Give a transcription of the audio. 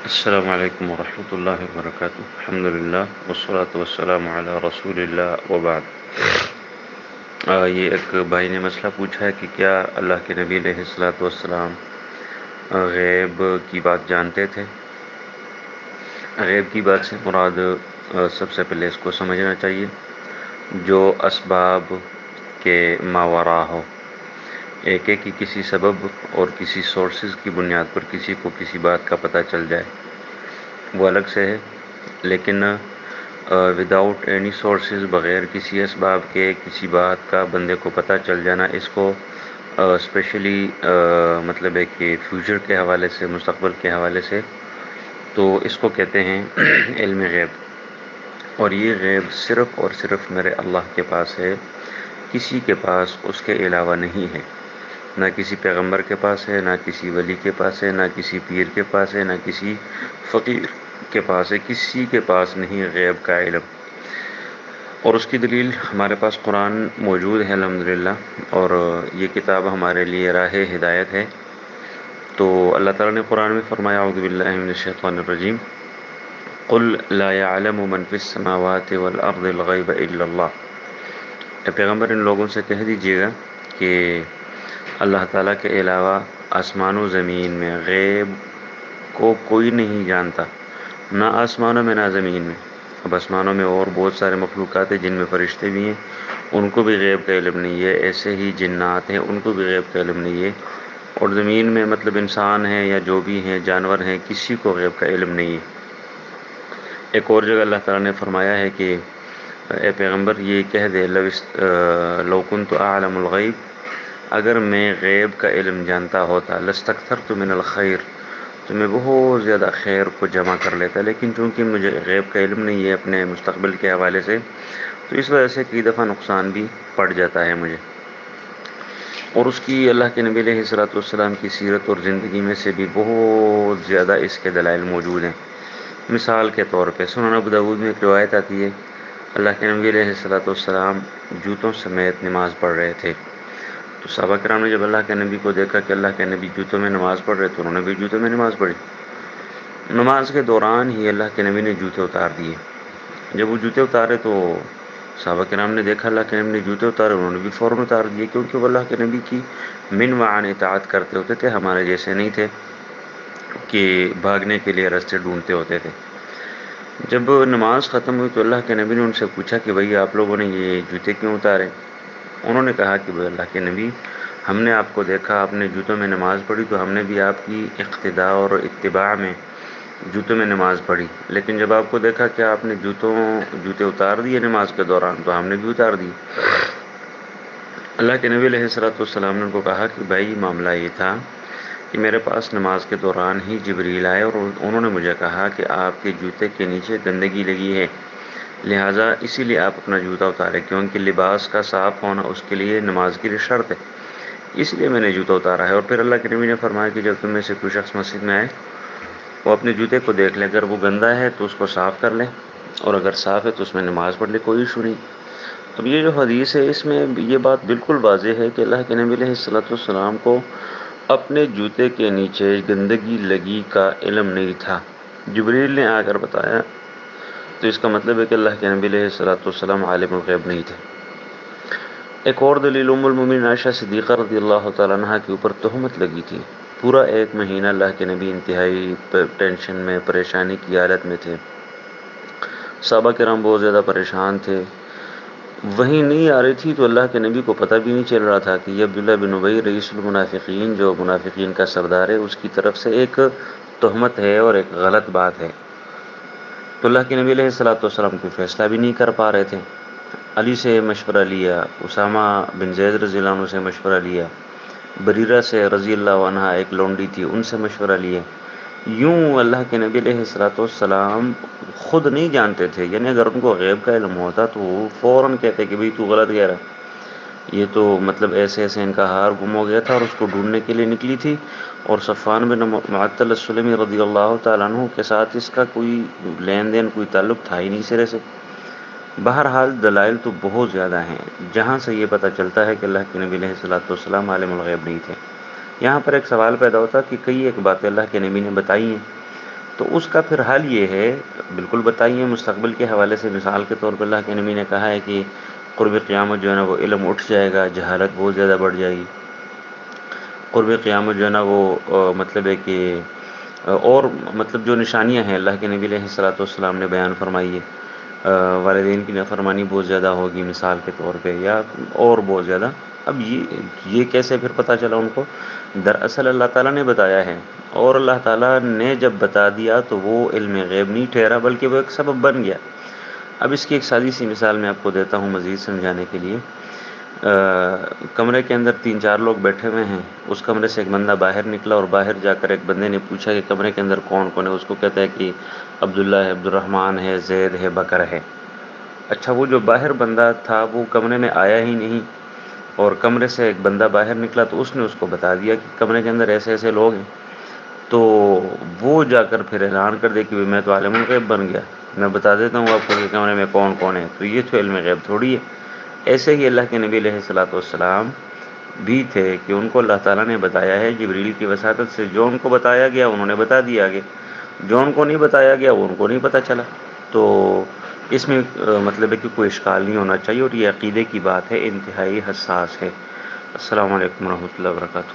السلام علیکم ورحمۃ اللہ وبرکاتہ۔ الحمد للہ والصلاة والسلام علی رسول اللہ وبعد۔ یہ ایک بھائی نے مسئلہ پوچھا ہے کہ کیا اللہ کے نبی علیہ الصلاۃ والسلام غیب کی بات جانتے تھے؟ غیب کی بات سے مراد سب سے پہلے اس کو سمجھنا چاہیے جو اسباب کے ماوراء ہو، ایک ہے کہ کسی سبب اور کسی سورسز کی بنیاد پر کسی کو کسی بات کا پتہ چل جائے، وہ الگ سے ہے، لیکن وداؤٹ اینی سورسز، بغیر کسی اسباب کے کسی بات کا بندے کو پتہ چل جانا، اس کو اسپیشلی مطلب ہے کہ فیوچر کے حوالے سے، مستقبل کے حوالے سے، تو اس کو کہتے ہیں علم غیب۔ اور یہ غیب صرف اور صرف میرے اللہ کے پاس ہے، کسی کے پاس اس کے علاوہ نہیں ہے، نہ کسی پیغمبر کے پاس ہے، نہ کسی ولی کے پاس ہے، نہ کسی پیر کے پاس ہے، نہ کسی فقیر کے پاس ہے، کسی کے پاس نہیں غیب کا علم۔ اور اس کی دلیل ہمارے پاس قرآن موجود ہے الحمدللہ، اور یہ کتاب ہمارے لیے راہ ہدایت ہے۔ تو اللہ تعالیٰ نے قرآن میں فرمایا اعوذ باللہ من الشیطان الرجیم قل لا يعلم من في السماوات والارض الغیب الا اللہ۔ اے پیغمبر، ان لوگوں سے کہہ دیجیے گا کہ اللہ تعالیٰ کے علاوہ آسمان و زمین میں غیب کو کوئی نہیں جانتا، نہ آسمانوں میں نہ زمین میں۔ اب آسمانوں میں اور بہت سارے مخلوقات ہیں جن میں فرشتے بھی ہیں، ان کو بھی غیب کا علم نہیں ہے، ایسے ہی جنات ہیں، ان کو بھی غیب کا علم نہیں ہے، اور زمین میں مطلب انسان ہیں یا جو بھی ہیں، جانور ہیں، کسی کو غیب کا علم نہیں ہے۔ ایک اور جگہ اللہ تعالیٰ نے فرمایا ہے کہ اے پیغمبر یہ کہہ دے لو کنت اعلم الغیب، اگر میں غیب کا علم جانتا ہوتا، لاستکثرت من الخیر، تو میں بہت زیادہ خیر کو جمع کر لیتا، لیکن چونکہ مجھے غیب کا علم نہیں ہے اپنے مستقبل کے حوالے سے، تو اس وجہ سے کئی دفعہ نقصان بھی پڑ جاتا ہے مجھے۔ اور اس کی اللہ کے نبی علیہ الصلوۃ والسلام کی سیرت اور زندگی میں سے بھی بہت زیادہ اس کے دلائل موجود ہیں۔ مثال کے طور پہ سنن ابو داؤد میں ایک روایت آتی ہے، اللہ کے نبی علیہ الصلوۃ والسلام جوتوں سمیت نماز پڑھ رہے تھے، تو صحابہ کرام نے جب اللہ کے نبی کو دیکھا کہ اللہ کے نبی جوتوں میں نماز پڑھ رہے تو انہوں نے بھی جوتوں میں نماز پڑھی۔ نماز کے دوران ہی اللہ کے نبی نے جوتے اتار دیے۔ جب وہ جوتے اتارے تو صحابہ کرام نے دیکھا اللہ کے نبی نے جوتے اتارے، انہوں نے بھی فوراً اتار دیے، کیونکہ وہ اللہ کے نبی کی من وعن اطاعت کرتے ہوتے تھے، ہمارے جیسے نہیں تھے کہ بھاگنے کے لیے راستے ڈھونڈتے ہوتے تھے۔ جب نماز ختم ہوئی تو اللہ کے نبی نے ان سے پوچھا کہ بھئی آپ لوگوں نے یہ جوتے کیوں اتارے؟ انہوں نے کہا کہ بھئی اللہ کے نبی، ہم نے آپ کو دیکھا آپ نے جوتوں میں نماز پڑھی تو ہم نے بھی آپ کی اقتداء اور اتباع میں جوتوں میں نماز پڑھی، لیکن جب آپ کو دیکھا کہ آپ نے جوتے اتار دیے نماز کے دوران تو ہم نے بھی اتار دیے۔ اللہ کے نبی علیہ الصلوۃ والسلام نے ان کو کہا کہ بھائی معاملہ یہ تھا کہ میرے پاس نماز کے دوران ہی جبریل آئے اور انہوں نے مجھے کہا کہ آپ کے جوتے کے نیچے گندگی لگی ہے، لہٰذا اسی لیے آپ اپنا جوتا اتارے، کیونکہ لباس کا صاف ہونا اس کے لیے نماز کی شرط ہے، اس لیے میں نے جوتا اتارا ہے۔ اور پھر اللہ کے نبی نے فرمایا کہ جب تم میں سے کوئی شخص مسجد میں آئے وہ اپنے جوتے کو دیکھ لے، اگر وہ گندا ہے تو اس کو صاف کر لے، اور اگر صاف ہے تو اس میں نماز پڑھ لے، کوئی ایشو نہیں۔ اب یہ جو حدیث ہے اس میں یہ بات بالکل واضح ہے کہ اللہ کے نبی علیہ الصلوۃ والسلام کو اپنے جوتے کے نیچے گندگی لگی کا علم نہیں تھا، جبریل نے آ کر بتایا، تو اس کا مطلب ہے کہ اللہ کے نبی علیہ الصلوۃ والسلام عالم الغیب نہیں تھے۔ ایک اور دلیل ام المومنین عائشہ صدیقہ رضی اللہ تعالیٰ عنہا کے اوپر تہمت لگی تھی، پورا ایک مہینہ اللہ کے نبی انتہائی ٹینشن میں، پریشانی کی حالت میں تھے، صحابہ کرام بہت زیادہ پریشان تھے، وہی نہیں آ رہی تھی تو اللہ کے نبی کو پتہ بھی نہیں چل رہا تھا کہ یہ عبداللہ بن ابی رئیس المنافقین جو منافقین کا سردار ہے اس کی طرف سے ایک تہمت ہے اور ایک غلط بات ہے۔ تو اللہ کے نبی علیہ الصلوۃ والسلام کوئی فیصلہ بھی نہیں کر پا رہے تھے، علی سے مشورہ لیا، اسامہ بن زید رضی اللہ عنہ سے مشورہ لیا، بریرہ سے رضی اللہ عنہا ایک لونڈی تھی ان سے مشورہ لیا، یوں اللہ کے نبی علیہ الصلوۃ والسلام خود نہیں جانتے تھے، یعنی اگر ان کو غیب کا علم ہوتا تو وہ فوراً کہتے کہ بھئی تو غلط کہہ رہا ہے، یہ تو مطلب ایسے ان کا ہار گم ہو گیا تھا اور اس کو ڈھونڈنے کے لیے نکلی تھی، اور صفوان بن معطل السلمی رضی اللہ تعالیٰ عنہ کے ساتھ اس کا کوئی لین دین، کوئی تعلق تھا ہی نہیں سرے سے۔ بہرحال دلائل تو بہت زیادہ ہیں جہاں سے یہ پتہ چلتا ہے کہ اللہ کے نبی علیہ الصلوۃ والسلام عالم الغیب نہیں تھے۔ یہاں پر ایک سوال پیدا ہوتا کہ کئی ایک باتیں اللہ کے نبی نے بتائی ہیں تو اس کا پھر حل یہ ہے، بالکل بتائیے مستقبل کے حوالے سے، مثال کے طور پر اللہ کے نبی نے کہا ہے کہ قرب قیامت جو ہے نا وہ علم اٹھ جائے گا، جہالت بہت زیادہ بڑھ جائے گی۔ قرب قیامت جو ہے نا وہ مطلب ہے کہ اور مطلب جو نشانیاں ہیں اللہ کے نبی علیہ الصلوۃ والسلام نے بیان فرمائی ہے، والدین کی نافرمانی بہت زیادہ ہوگی مثال کے طور پہ، یا اور بہت زیادہ۔ اب یہ کیسے پھر پتہ چلا ان کو؟ دراصل اللہ تعالیٰ نے بتایا ہے، اور اللہ تعالیٰ نے جب بتا دیا تو وہ علم غیب نہیں ٹھہرا، بلکہ وہ ایک سبب بن گیا۔ اب اس کی ایک سادی سی مثال میں آپ کو دیتا ہوں مزید سمجھانے کے لیے۔ کمرے کے اندر 3-4 لوگ بیٹھے ہوئے ہیں، اس کمرے سے ایک بندہ باہر نکلا، اور باہر جا کر ایک بندے نے پوچھا کہ کمرے کے اندر کون کون ہے؟ اس کو کہتا ہے کہ عبداللہ ہے، عبد الرحمن ہے، زید ہے، بکر ہے۔ اچھا، وہ جو باہر بندہ تھا وہ کمرے میں آیا ہی نہیں، اور کمرے سے ایک بندہ باہر نکلا تو اس نے اس کو بتا دیا کہ کمرے کے اندر ایسے ایسے لوگ ہیں۔ تو وہ جا کر پھر اعلان کر دے کہ میں تو عالم الغیب بن گیا، میں بتا دیتا ہوں آپ کو کہ کمرے میں کون کون ہے۔ تو یہ تو علم غیب تھوڑی ہے۔ ایسے ہی اللہ کے نبی علیہ الصلوۃ والسلام بھی تھے کہ ان کو اللہ تعالیٰ نے بتایا ہے جبریل کی وساطت سے، جو ان کو بتایا گیا انہوں نے بتا دیا آگے، جو ان کو نہیں بتایا گیا وہ ان کو نہیں پتہ چلا۔ تو اس میں مطلب ہے کہ کوئی اشکال نہیں ہونا چاہیے، اور یہ عقیدے کی بات ہے، انتہائی حساس ہے۔ السلام علیکم ورحمۃ اللہ وبرکاتہ۔